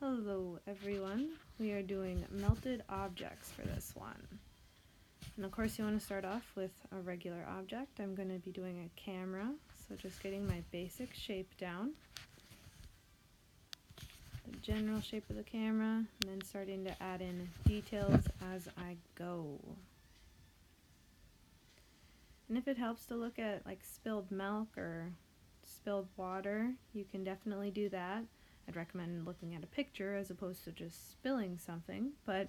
Hello everyone, we are doing melted objects for this one. And of course you want to start off with a regular object. I'm going to be doing a camera, so just getting my basic shape down. The general shape of the camera, and then starting to add in details as I go. And if it helps to look at like spilled milk or spilled water, you can definitely do that. I'd recommend looking at a picture as opposed to just spilling something, but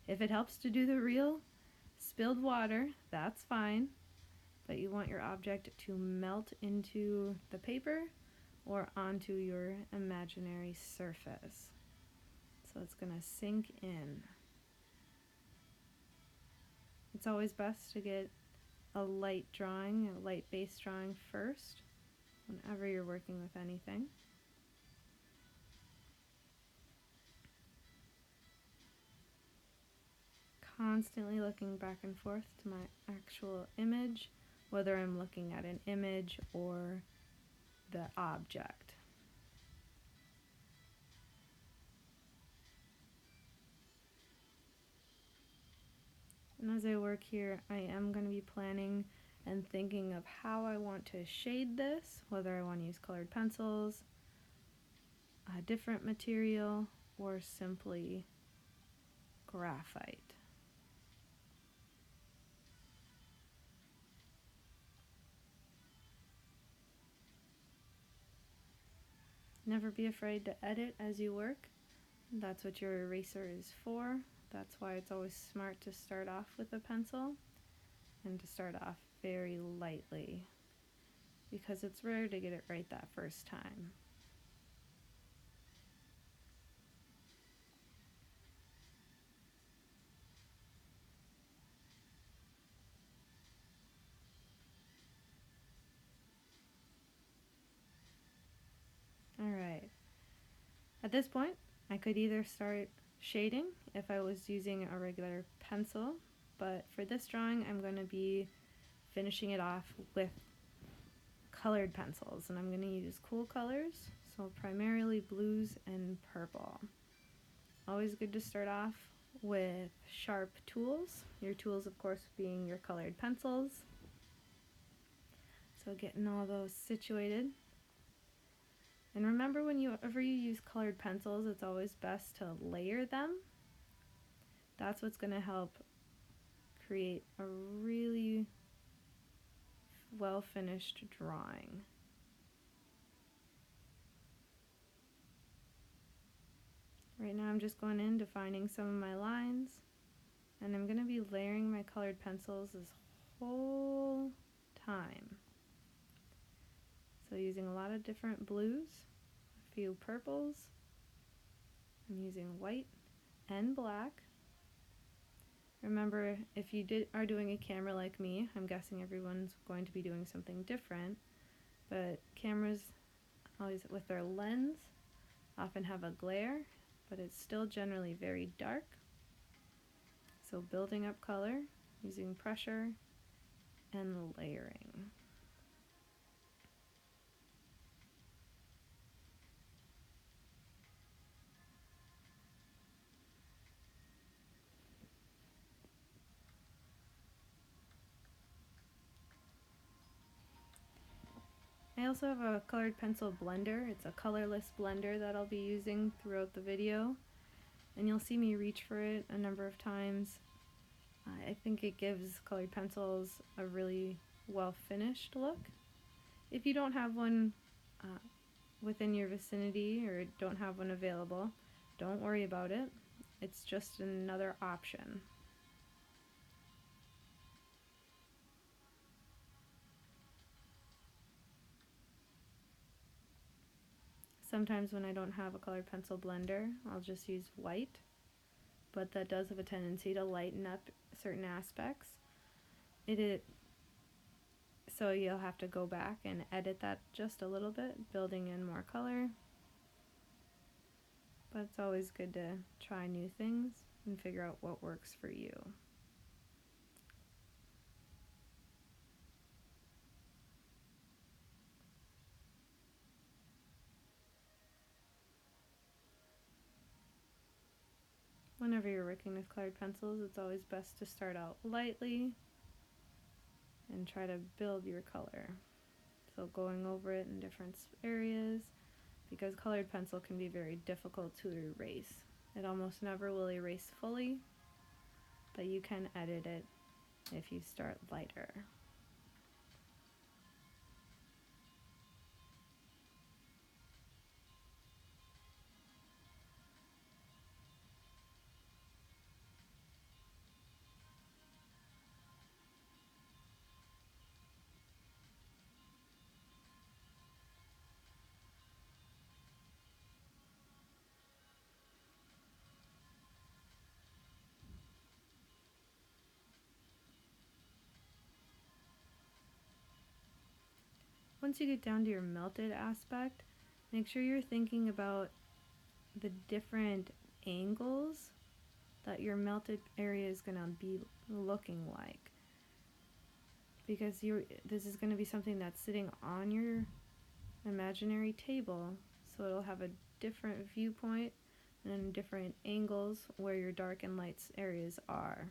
if it helps to do the real spilled water, that's fine. But you want your object to melt into the paper or onto your imaginary surface. So it's going to sink in. It's always best to get a light drawing, a light base drawing first, whenever you're working with anything. Constantly looking back and forth to my actual image, whether I'm looking at an image or the object. And as I work here, I am going to be planning and thinking of how I want to shade this, whether I want to use colored pencils, a different material, or simply graphite. Never be afraid to edit as you work. That's what your eraser is for. That's why it's always smart to start off with a pencil and to start off very lightly, because it's rare to get it right that first time. Alright, at this point I could either start shading if I was using a regular pencil, but for this drawing I'm going to be finishing it off with colored pencils, and I'm going to use cool colors, so primarily blues and purple. Always good to start off with sharp tools, your tools of course being your colored pencils. So getting all those situated. And remember, whenever you use colored pencils, it's always best to layer them. That's what's going to help create a really well finished drawing. Right now I'm just going in defining some of my lines, and I'm going to be layering my colored pencils this whole time. So using a lot of different blues, a few purples, I'm using white and black. Remember, if you are doing a camera like me, I'm guessing everyone's going to be doing something different, but cameras always with their lens often have a glare, but it's still generally very dark. So building up color, using pressure, and layering. I also have a colored pencil blender. It's a colorless blender that I'll be using throughout the video, and you'll see me reach for it a number of times. I think it gives colored pencils a really well finished look. If you don't have one within your vicinity or don't have one available, don't worry about it. It's just another option. Sometimes when I don't have a colored pencil blender, I'll just use white, but that does have a tendency to lighten up certain aspects. So you'll have to go back and edit that just a little bit, building in more color. But it's always good to try new things and figure out what works for you. whenever you're working with colored pencils, it's always best to start out lightly and try to build your color. So going over it in different areas, because colored pencil can be very difficult to erase. It almost never will erase fully, but you can edit it if you start lighter. Once you get down to your melted aspect, make sure you're thinking about the different angles that your melted area is going to be looking like, because this is going to be something that's sitting on your imaginary table, so it'll have a different viewpoint and different angles where your dark and light areas are.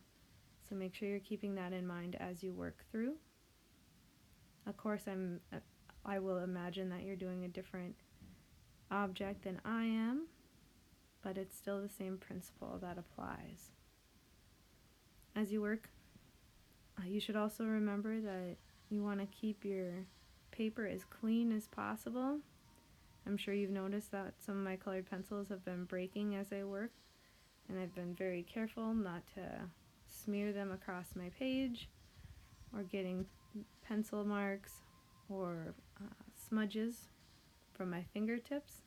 So make sure you're keeping that in mind as you work through. Of course, I will imagine that you're doing a different object than I am, but it's still the same principle that applies. As you work, you should also remember that you want to keep your paper as clean as possible. I'm sure you've noticed that some of my colored pencils have been breaking as I work, and I've been very careful not to smear them across my page or getting pencil marks or smudges from my fingertips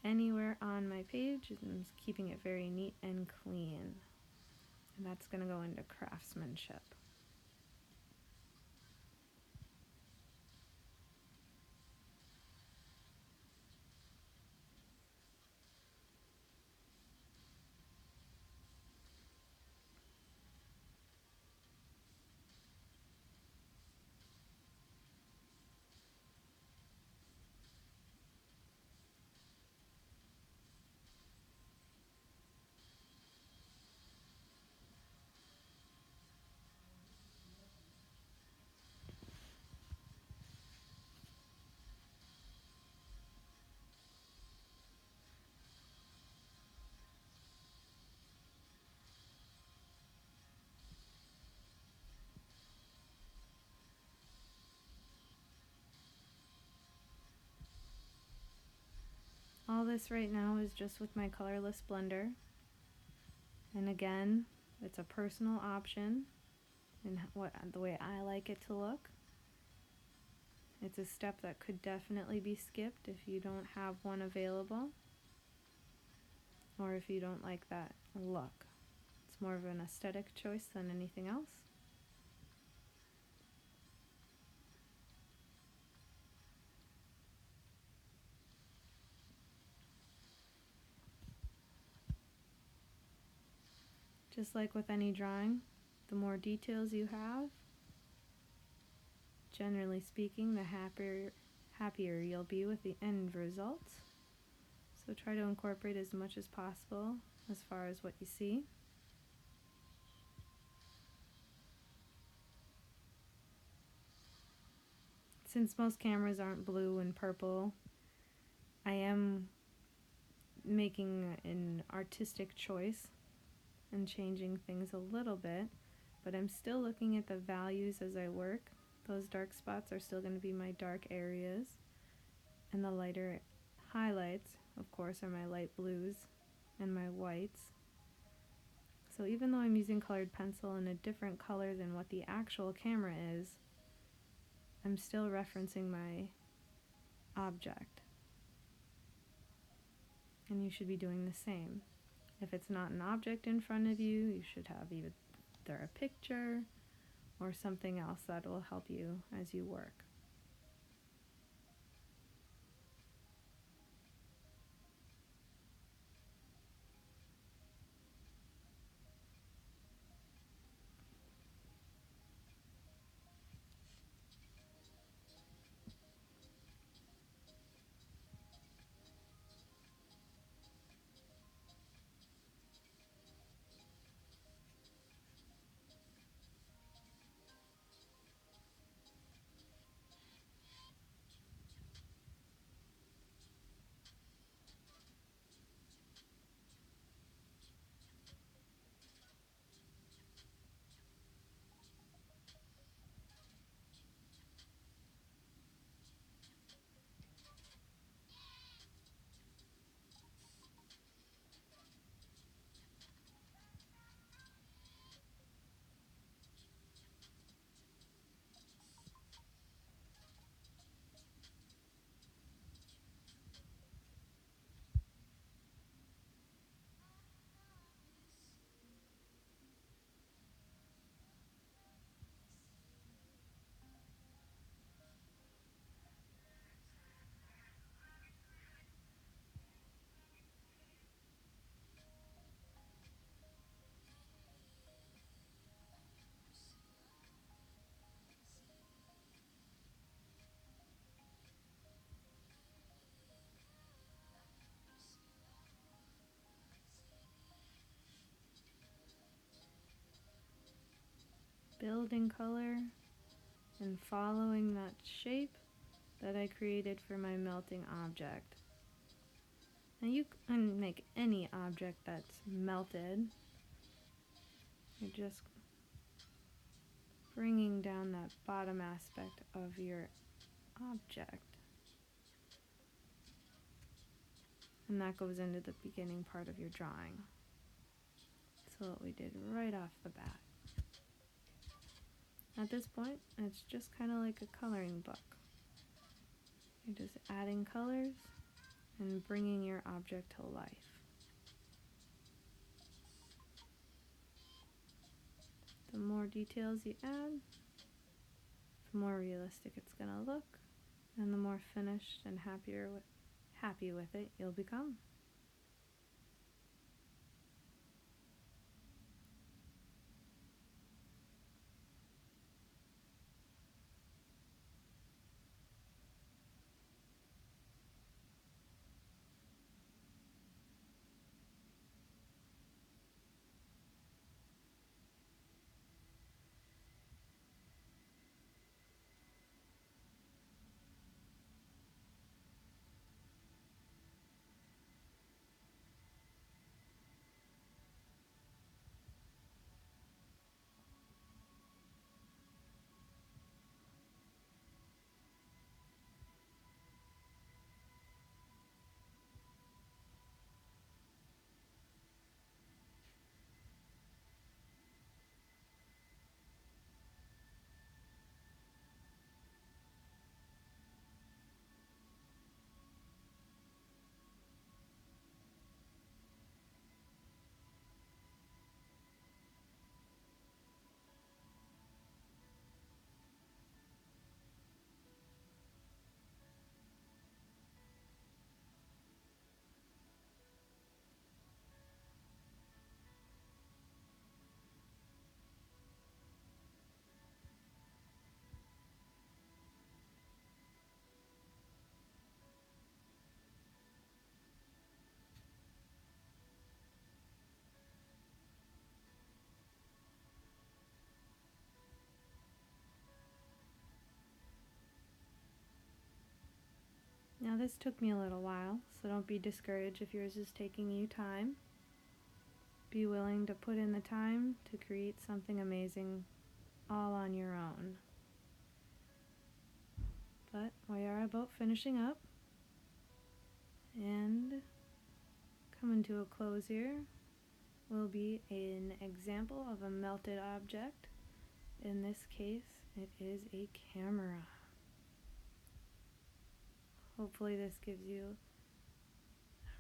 anywhere on my page, and keeping it very neat and clean. And that's going to go into craftsmanship. All this right now is just with my colorless blender, and again, it's a personal option and the way I like it to look. It's a step that could definitely be skipped if you don't have one available, or if you don't like that look. It's more of an aesthetic choice than anything else. Just like with any drawing, the more details you have, generally speaking, the happier you'll be with the end results. So try to incorporate as much as possible as far as what you see. Since most cameras aren't blue and purple, I am making an artistic choice and changing things a little bit, but I'm still looking at the values as I work. Those dark spots are still going to be my dark areas, and the lighter highlights, of course, are my light blues and my whites. So even though I'm using colored pencil in a different color than what the actual camera is, I'm still referencing my object. And you should be doing the same. If it's not an object in front of you, you should have either a picture or something else that will help you as you work. building color and following that shape that I created for my melting object. Now you can make any object that's melted. You're just bringing down that bottom aspect of your object. And that goes into the beginning part of your drawing. So what we did right off the bat. At this point, it's just kind of like a coloring book. You're just adding colors and bringing your object to life. The more details you add, the more realistic it's going to look, and the more finished and happy with it you'll become. Now this took me a little while, so don't be discouraged if yours is taking you time. Be willing to put in the time to create something amazing all on your own. But we are about finishing up and coming to a close here will be an example of a melted object. In this case, it is a camera. Hopefully this gives you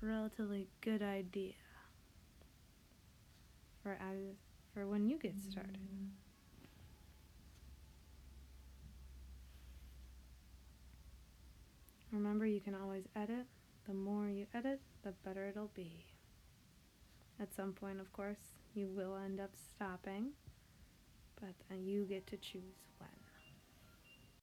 a relatively good idea for when you get started. Remember, you can always edit. The more you edit, the better it'll be. At some point, of course, you will end up stopping, but you get to choose when.